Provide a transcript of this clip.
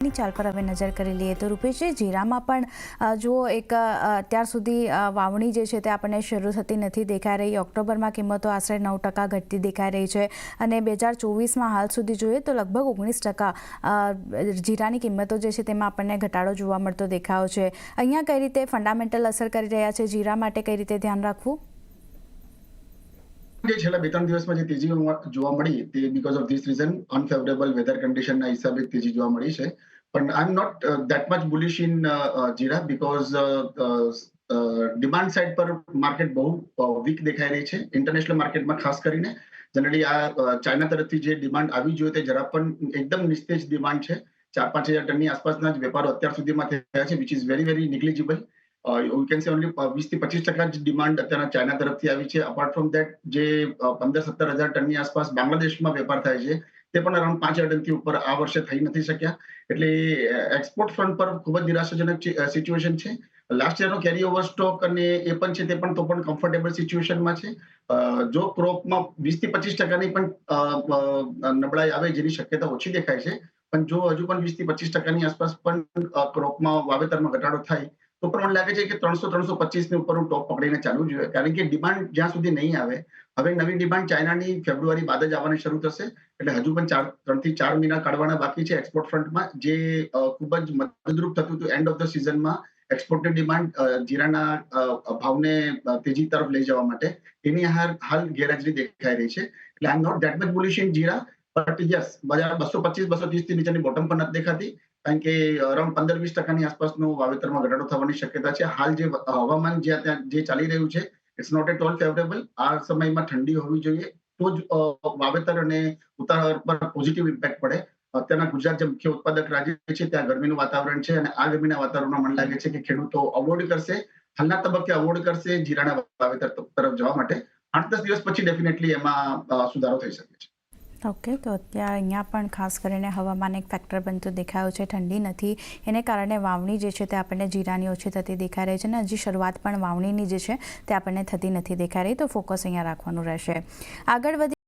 ની ચાલ પર હવે નજર કરી લઈએ તો રૂપેશજી, જીરામાં પણ જો એક અત્યાર સુધી વાવણી જે છે તે આપણને શરૂ થતી નથી દેખાઈ રહી. ઓક્ટોબરમાં કિંમતો આશરે 9% ઘટતી દેખાઈ રહી છે અને 2024માં હાલ સુધી જોઈએ તો લગભગ 19% જીરાની કિંમતો જે છે તેમાં આપણને ઘટાડો જોવા મળતો દેખાયો છે. અહીંયા કઈ રીતે ફંડામેન્ટલ અસર કરી રહ્યા છે જીરા માટે, કઈ રીતે ધ્યાન રાખવું? છેલ્લા 2-3 દિવસમાં જે તેજી જોવા મળી તે because of this reason unfavourable weather કન્ડિશનના હિસાબે તેજી જોવા મળી છે. પણ I am not that much bullish in jeera because demand side પર માર્કેટ બહુ વીક દેખાઈ રહી છે. ઇન્ટરનેશનલ માર્કેટમાં ખાસ કરીને જનરલી આ ચાઇના તરફથી જે ડિમાન્ડ આવી જોઈએ તે જરા પણ એકદમ નિસ્તેજ ડિમાન્ડ છે. 4-5 હજાર ટનની આસપાસના જ વેપારો અત્યાર સુધીમાં થયા છે, which is very very negligible. You can say only 20-25% જ ડિમાન્ડ અત્યારના ચાઇના તરફથી આવી છે. અપાર્ટ ફ્રોમ ધેટ જે 15-17 હજાર ટનની આસપાસ બાંગ્લાદેશમાં વેપાર થાય છે તે પણ અરાઉન્ડ 5 હજાર ટનથી ઉપર આ વર્ષે થઈ નથી શક્યા. એટલે એક્સપોર્ટ ફ્રન્ટ પર ખૂબ જ નિરાશાજનક સિચ્યુએશન છે. લાસ્ટ યરનો કેરી ઓવર સ્ટોક અને એ પણ છે તે પણ તો પણ કમ્ફર્ટેબલ સિચ્યુએશનમાં છે. જો ક્રોપમાં 20-25%ની પણ નબળાઈ આવે જેની શક્યતા ઓછી દેખાય છે, પણ જો હજુ પણ 20-25%ની આસપાસ પણ ક્રોપમાં વાવેતરમાં ઘટાડો થાય તો પણ મને લાગે છે કે 300-325 ની ઉપર ટોપ પકડીને ચાલવું જોઈએ. કારણ કે ડિમાન્ડ જ્યાં સુધી નહીં આવે, હવે નવી ડિમાન્ડ ચાઇનાની ફેબ્રુઆરી બાદ જ આવવાની શરૂ થશે. એટલે હજુ પણ 3 થી 4 મહિના કાઢવાના બાકી છે એક્સપોર્ટ ફ્રન્ટમાં, જે ખૂબ જ મદદરૂપ થતું હતું એન્ડ ઓફ ધ સિઝનમાં એક્સપોર્ટની ડિમાન્ડ જીરાના ભાવને તેજી તરફ લઈ જવા માટે. એની હાલ ગેરહાજરી દેખાઈ રહી છે. એટલે I am not that much bullish in jeera, but yes બજાર 225-230 થી નીચેની બોટમ પણ નથી દેખાતી. કારણ કે અરાઉન્ડ 15-20% આસપાસનો વાવેતરમાં ઘટાડો થવાની શક્યતા છે. હાલ જે હવામાન જે ચાલી રહ્યું છે it's not at all favourable. આ સમયમાં ઠંડી હોવી જોઈએ તો જ વાવેતર અને ઉતાવળ પર પોઝિટિવ ઇમ્પેક્ટ પડે. અત્યારના ગુજરાત જે મુખ્ય ઉત્પાદક રાજ્ય છે ત્યાં ગરમીનું વાતાવરણ છે અને આ ગરમીના વાતાવરણમાં મને લાગે છે કે ખેડૂતો અવોઇડ કરશે, હાલના તબક્કે અવોઇડ કરશે જીરાના વાવેતર તરફ જવા માટે. 8-10 દિવસ પછી ડેફિનેટલી એમાં સુધારો થઈ શકે છે. ઓકે, તો અત્યારે અહીંયા પણ ખાસ કરીને હવામાન એક ફેક્ટર બનતો દેખાયો છે. ઠંડી નથી, એને કારણે વાવણી જે છે તે આપણને જીરાની ઓછી થતી દેખાઈ રહી છે અને હજી શરૂઆત પણ વાવણીની જે છે તે આપણને થતી નથી દેખાઈ રહી. તો ફોકસ અહીંયા રાખવાનું રહેશે. આગળ વધી